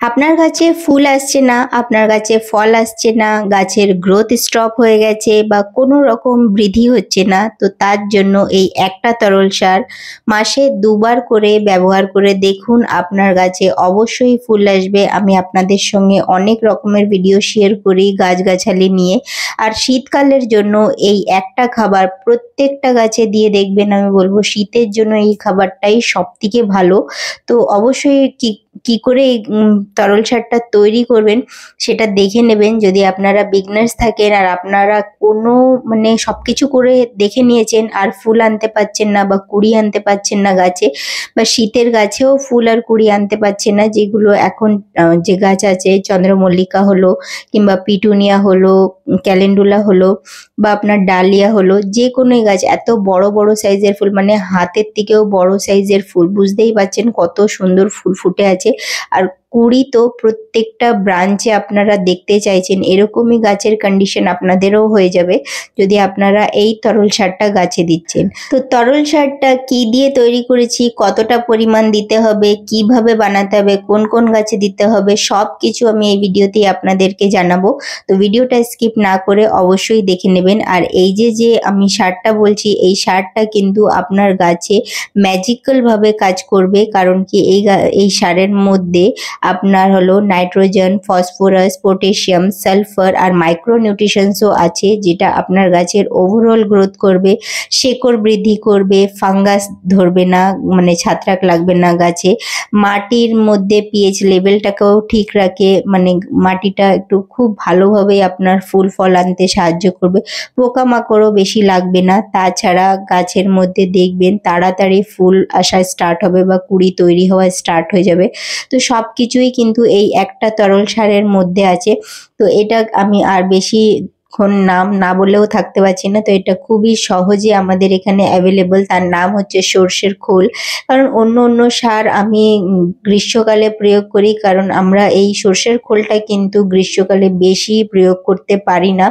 আপনার গাছে ফুল আসছে না, আপনার গাছে ফল আসছে না, গাছের গ্রোথ স্টপ হয়ে গেছে বা কোনো রকম বৃদ্ধি হচ্ছে না, তো তার জন্য এই একটা তরল সার মাসে ২ বার করে ব্যবহার করে দেখুন, আপনার গাছে অবশ্যই ফুল আসবে। আমি আপনাদের সঙ্গে অনেক রকমের ভিডিও শেয়ার করি গাছগাছালি নিয়ে। আর শীতকালের জন্য এই একটা খাবার প্রত্যেকটা গাছে দিয়ে দেখবেন, আমি বলবো শীতের জন্য এই খাবারটাই সবথেকে ভালো। তো অবশ্যই কি করে এই তরল সারটা তৈরি করবেন সেটা দেখে নেবেন। যদি আপনারা বিগনার্স থাকেন আর আপনারা কোনো সবকিছু করে দেখে নিয়েছেন আর ফুল আনতে পারছেন না বা কুড়ি আনতে পারছেন না গাছে, বা শীতের গাছেও ফুল আর কুড়ি আনতে পারছেন না, যেগুলো এখন যে গাছ আছে চন্দ্রমল্লিকা হলো কিংবা পিটুনিয়া হলো, ক্যালেন্ডুলা হলো বা আপনার ডালিয়া হলো, যে কোনো গাছ এত বড় বড় সাইজের ফুল, মানে হাতের থেকেও বড় সাইজের ফুল, বুঝতেই পারছেন কত সুন্দর ফুল ফুটে আছে। আর কুড়ি তো প্রত্যেকটা ব্রাঞ্চে আপনারা দেখতে চাইছেন, এরকমই গাছের কন্ডিশন আপনাদেরও হয়ে যাবে যদি আপনারা এই তরল সারটা গাছে দিচ্ছেন। তো তরল সারটা কি দিয়ে তৈরি করেছি, কতটা পরিমাণ দিতে হবে, কিভাবে বানাতে হবে, কোন কোন গাছে দিতে হবে, সব কিছু আমি এই ভিডিওতেই আপনাদেরকে জানাবো। তো ভিডিওটা স্কিপ না করে অবশ্যই দেখে নেবেন। আর এই যে আমি সারটা বলছি, এই সারটা কিন্তু আপনার গাছে ম্যাজিক্যাল ভাবে কাজ করবে। কারণ কি, এই সারের মধ্যে আপনার হলো নাইট্রোজেন, ফসফরাস, পটাশিয়াম, সালফার আর মাইক্রো নিউট্রিশনসও আছে, যেটা আপনার গাছের ওভারঅল গ্রোথ করবে, শেকড় বৃদ্ধি করবে, ফাঙ্গাস ধরবে না, মানে ছত্রাক লাগবে না গাছে। মাটির মধ্যে পিএইচ লেভেলটাকেও ঠিক রাখে, মানে মাটিটা একটু খুব ভালোভাবে আপনার ফুল ফল আনতে সাহায্য করবে। পোকামাকড়ও বেশি লাগবে না। তাছাড়া গাছের মধ্যে দেখবেন তাড়াতাড়ি ফুল আসা স্টার্ট হবে বা কুড়ি তৈরি হওয়া স্টার্ট হয়ে যাবে। তো সব কিছুই কিন্তু এই একটা তরল সারের মধ্যে আছে। তো এটা আমি আর বেশিক্ষণ নাম না বলেও থাকতে পারছি না। তো এটা খুবই সহজে আমাদের এখানে অ্যাভেলেবল। তার নাম হচ্ছে সর্ষের খোল। কারণ অন্য সার আমি গ্রীষ্মকালে প্রয়োগ করি, কারণ আমরা এই সর্ষের খোলটা কিন্তু গ্রীষ্মকালে বেশি প্রয়োগ করতে পারি না,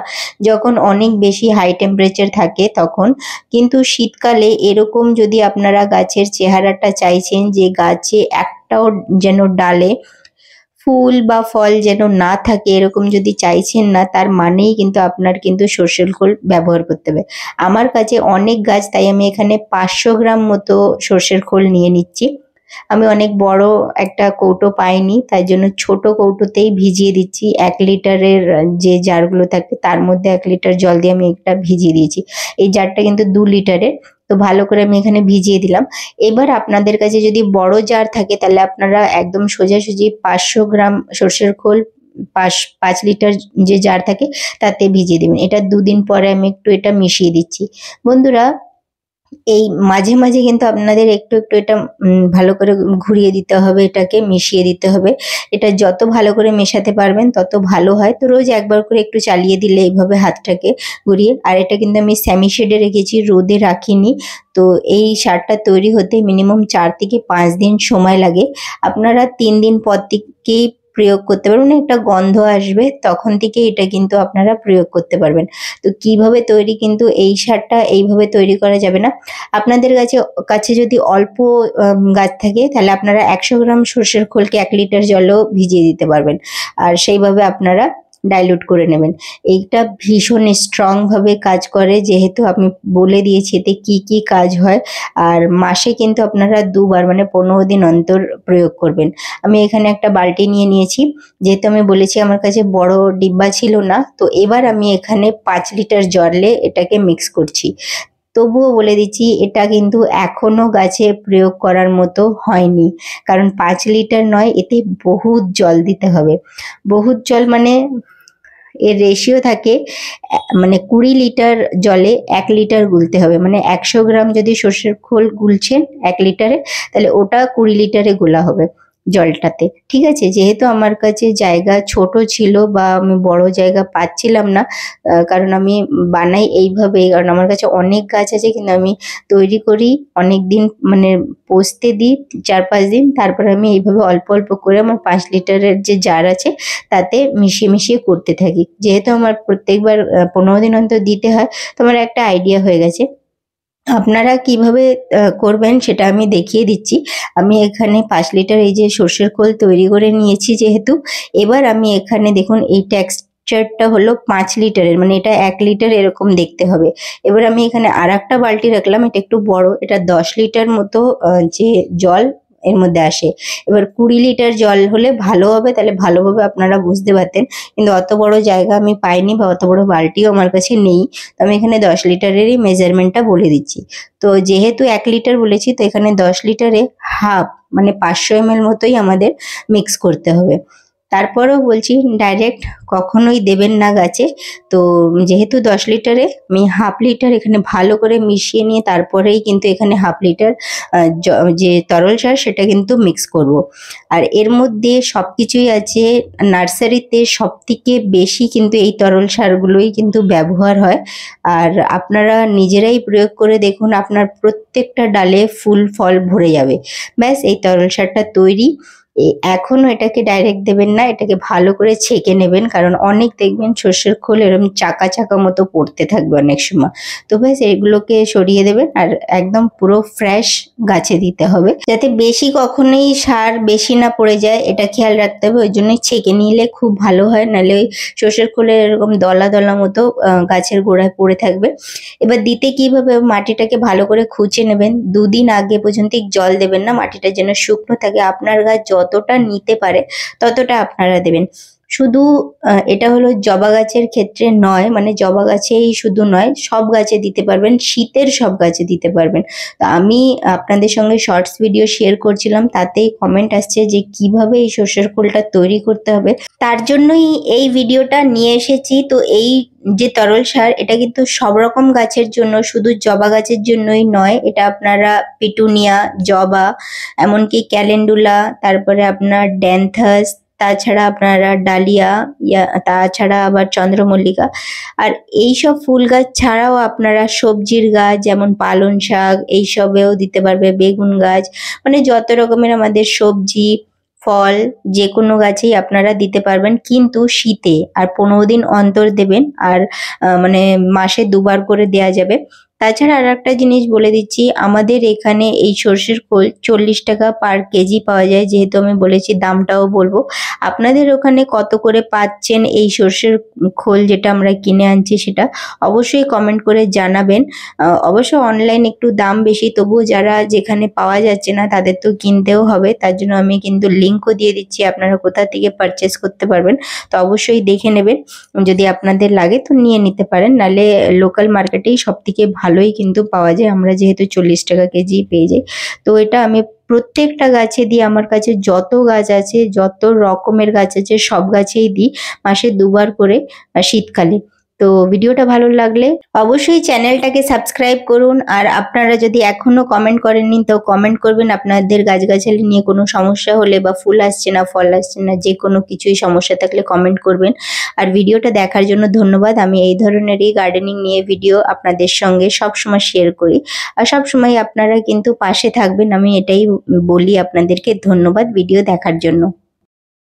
যখন অনেক বেশি হাই টেম্পারেচার থাকে তখন। কিন্তু শীতকালে এরকম যদি আপনারা গাছের চেহারাটা চাইছেন যে গাছে একটাও যেন ডালে ফুল বা ফল যেন না থাকে, এরকম যদি চাইছেন না, তার মানেই কিন্তু আপনার কিন্তু সর্ষের খোল ব্যবহার করতে হবে। আমার কাছে অনেক গাছ, তাই আমি এখানে 500 গ্রাম মতো সর্ষের খোল নিয়ে নিচ্ছি। আমি অনেক বড় একটা কৌটো পাইনি, তাই জন্য ছোট কৌটোতেই ভিজিয়ে দিচ্ছি। 1 লিটারের যে জারগুলো থাকে তার মধ্যে 1 লিটার জল দিয়ে আমি একটা ভিজিয়ে দিয়েছি। এই জারটা কিন্তু 2 লিটারের। তো ভালো করে আমি এখানে ভিজিয়ে দিলাম। এবার আপনাদের কাছে যদি বড় জার থাকে তাহলে আপনারা একদম সোজাসুজি 500 গ্রাম সর্ষের খোল 5 লিটার যে জার থাকে তাতে ভিজিয়ে দেবেন। এটা 2 দিন পরে আমি একটু এটা মিশিয়ে দিচ্ছি। বন্ধুরা, এই মাঝে মাঝে কিন্তু আপনাদের একটু একটু এটা ভালো করে ঘুরিয়ে দিতে হবে, এটাকে মিশিয়ে দিতে হবে। এটা যত ভালো করে মেশাতে পারবেন তত ভালো হয়। তো রোজ একবার করে একটু চালিয়ে দিলে এইভাবে হাতটাকে ঘুরিয়ে। আর এটা কিন্তু আমি সেমি শেডে রেখেছি, রোদে রাখিনি। তো এই সারটা তৈরি হতে মিনিমাম 4 থেকে 5 দিন সময় লাগে। আপনারা 3 দিন পর থেকেই প্রয়োগ করতে পারবেন, একটা গন্ধ আসবে তখন থেকে এটা কিন্তু আপনারা প্রয়োগ করতে পারবেন। তো কিভাবে তৈরি, কিন্তু এই সারটা এইভাবে তৈরি করা যাবে না। আপনাদের কাছে যদি অল্প গাছ থাকে তাহলে আপনারা 100 গ্রাম সর্ষের খোলকে 1 লিটার জলেও ভিজিয়ে দিতে পারবেন, আর সেইভাবে আপনারা ডাইলুট করে নেবেন। এইটা ভীষণ স্ট্রং ভাবে কাজ করে, যেহেতু আমি বলে দিয়েছি এতে কি কি কাজ হয়। আর মাসে কিন্তু আপনারা 2 বার, মানে 15 দিন অন্তর প্রয়োগ করবেন। আমি এখানে একটা বালতি নিয়ে নিয়েছি, যেহেতু আমি বলেছি আমার কাছে বড় ডিব্বা ছিল না। তো এবার আমি এখানে 5 লিটার জলে এটাকে মিক্স করছি। তবুও বলে দিচ্ছি, এটা কিন্তু এখনো গাছে প্রয়োগ করার মতো হয়নি, কারণ 5 লিটার নয়, এতে বহুত জল দিতে হবে। বহুত জল মানে এর রেশিও থাকে, মানে 20 লিটার জলে 1 লিটার গুলতে হবে। মানে 100 গ্রাম যদি সর্ষের খোল গুলছেন 1 লিটারে, তাহলে ওটা 20 লিটারে গোলা হবে জলটাতে। ঠিক আছে, যেহেতু আমার কাছে জায়গা ছোট ছিল বা আমি বড় জায়গা পাচ্ছিলাম না, কারণ আমি বানাই এইভাবে, কারণ আমার কাছে অনেক গাছ আছে, কিন্তু আমি তৈরি করি অনেক দিন, মানে পচতে দিই 4-5 দিন, তারপর আমি এইভাবে অল্প অল্প করে আমার 5 লিটারের যে জার আছে তাতে মিশিয়ে মিশিয়ে করতে থাকি। যেহেতু আমার প্রত্যেকবার 15 দিন অন্তর দিতে হয়, তো আমার একটা আইডিয়া হয়ে গেছে। আপনারা কিভাবে করবেন সেটা আমি দেখিয়ে দিচ্ছি। আমি এখানে 5 লিটার এই যে সর্ষের খোল তৈরি করে নিয়েছি যেহেতু, এবার আমি এখানে দেখুন এই টেক্সচারটা হলো 5 লিটারের, মানে এটা 1 লিটার এরকম দেখতে হবে। এবার আমি এখানে আরেকটা বালতি রাখলাম, এটা একটু বড়, এটা 10 লিটার মতো যে জল এর মধ্যে আসে। এবার 20 লিটার জল হলে ভালো হবে, তাহলে ভালোভাবে আপনারা বুঝতে পারতেন, কিন্তু অত বড় জায়গা আমি পাইনি বা অত বড় বালতিও আমার কাছে নেই। তো আমি এখানে 10 লিটারেরই মেজারমেন্টটা বলে দিচ্ছি। তো যেহেতু 1 লিটার বলেছি, তো এখানে 10 লিটারে হাফ মানে 500 ml মতোই আমাদের মিক্স করতে হবে। তারপরেও বলছি ডাইরেক্ট কখনোই দেবেন না গাছে। তো যেহেতু 10 লিটারে আমি হাফ লিটার এখানে ভালো করে মিশিয়ে নিয়ে তারপরেই কিন্তু এখানে হাফ লিটার যে তরল সার সেটা কিন্তু মিক্স করব। আর এর মধ্যে সব কিছুই আছে। নার্সারিতে সবথেকে বেশি কিন্তু এই তরল সারগুলোই কিন্তু ব্যবহার হয়। আর আপনারা নিজেরাই প্রয়োগ করে দেখুন, আপনার প্রত্যেকটা ডালে ফুল ফল ভরে যাবে। ব্যাস, এই তরল সারটা তৈরি। এখনো এটাকে ডাইরেক্ট দেবেন না, এটাকে ভালো করে ছেঁকে নেবেন, কারণ অনেক দেখবেন সর্ষের খোল এরকম চাকা চাকা মতো পড়তে থাকবে অনেক সময়। তো ব্যাস এগুলোকে সরিয়ে দেবেন আর একদম পুরো ফ্রেশ গাছে দিতে হবে, যাতে বেশি কখনোই সার বেশি না পড়ে যায়, এটা খেয়াল রাখতে হবে। ওই জন্যই ছেঁকে নিলে খুব ভালো হয়, নাহলে ওই সর্ষের খোলের এরকম দলা দলা মতো গাছের গোড়ায় পড়ে থাকবে। এবার দিতে কিভাবে, মাটিটাকে ভালো করে খুঁচে নেবেন। 2 দিন আগে পর্যন্ত জল দেবেন না, মাটিটা যেন শুকনো থাকে। আপনার গাছ যতটা নিতে পারে ততটা আপনারা দেবেন। শুধু এটা হলো জবা গাছের ক্ষেত্রে নয়, মানে জবা গাছেই শুধু নয়, সব গাছে দিতে পারবেন, শীতের সব গাছে দিতে পারবেন। তো আমি আপনাদের সঙ্গে শর্টস ভিডিও শেয়ার করছিলাম, তাতেই কমেন্ট আসছে যে কিভাবে এই সর্ষের খোলটা তৈরি করতে হবে, তার জন্যই এই ভিডিওটা নিয়ে এসেছি। তো এই যে তরল সার, এটা কিন্তু সব রকম গাছের জন্য, শুধু জবা গাছের জন্যই নয়, এটা আপনারা পিটুনিয়া, জবা, এমনকি ক্যালেন্ডুলা, তারপরে আপনার ড্যান্থাস, তাছাড়া আপনারা ডালিয়া, তাছাড়া আবার চন্দ্রমল্লিকা, আর এইসব ফুল গাছ ছাড়াও আপনারা সবজির গাছ যেমন পালং শাক এইসবেও দিতে পারবে, বেগুন গাছ, মানে যত রকমের আমাদের সবজি ফল যে কোনো গাছেই আপনারা দিতে পারবেন, কিন্তু শীতে। আর 15 দিন অন্তর দেবেন, আর মানে মাসে 2 বার করে দেয়া যাবে। তাছাড়া আর একটা জিনিস বলে দিচ্ছি, আমাদের এখানে এই সর্ষের খোল 40 টাকা পার কেজি পাওয়া যায়, যেহেতু আমি বলেছি দামটাও বলবো। আপনাদের ওখানে কত করে পাচ্ছেন এই সর্ষের খোল যেটা আমরা কিনে আনছি, সেটা অবশ্যই কমেন্ট করে জানাবেন। অবশ্য অনলাইন একটু দাম বেশি, তবুও যারা যেখানে পাওয়া যাচ্ছে না তাদের তো কিনতেও হবে, তার জন্য আমি কিন্তু লিঙ্কও দিয়ে দিচ্ছি, আপনারা কোথা থেকে পারচেস করতে পারবেন। তো অবশ্যই দেখে নেবেন, যদি আপনাদের লাগে তো নিয়ে নিতে পারেন, নাহলে লোকাল মার্কেটেই সব থেকে ভালোই কিন্তু পাওয়া যায়, আমরা যেহেতু 40 টাকা কেজি পেয়ে যাই। তো এটা আমি প্রত্যেকটা গাছে দিই, আমার কাছে যত গাছ আছে, যত রকমের গাছ আছে সব গাছেই দিই, মাসে 2 বার করে শীতকালে। তো ভিডিওটা ভালো লাগলে অবশ্যই চ্যানেলটাকে সাবস্ক্রাইব করুন। আর আপনারা যদি এখনো কমেন্ট করেননি তো কমেন্ট করবেন, আপনাদের গাছগাছালি নিয়ে কোনো সমস্যা হলে বা ফুল আসছে না, ফল আসছে না, যে কোনো কিছুই সমস্যা থাকলে কমেন্ট করবেন। আর ভিডিওটা দেখার জন্য ধন্যবাদ। আমি এই ধরনেরই গার্ডেনিং নিয়ে ভিডিও আপনাদের সঙ্গে সবসময় শেয়ার করি, আর সবসময় আপনারা কিন্তু পাশে থাকবেন, আমি এটাই বলি আপনাদেরকে। ধন্যবাদ ভিডিও দেখার জন্য।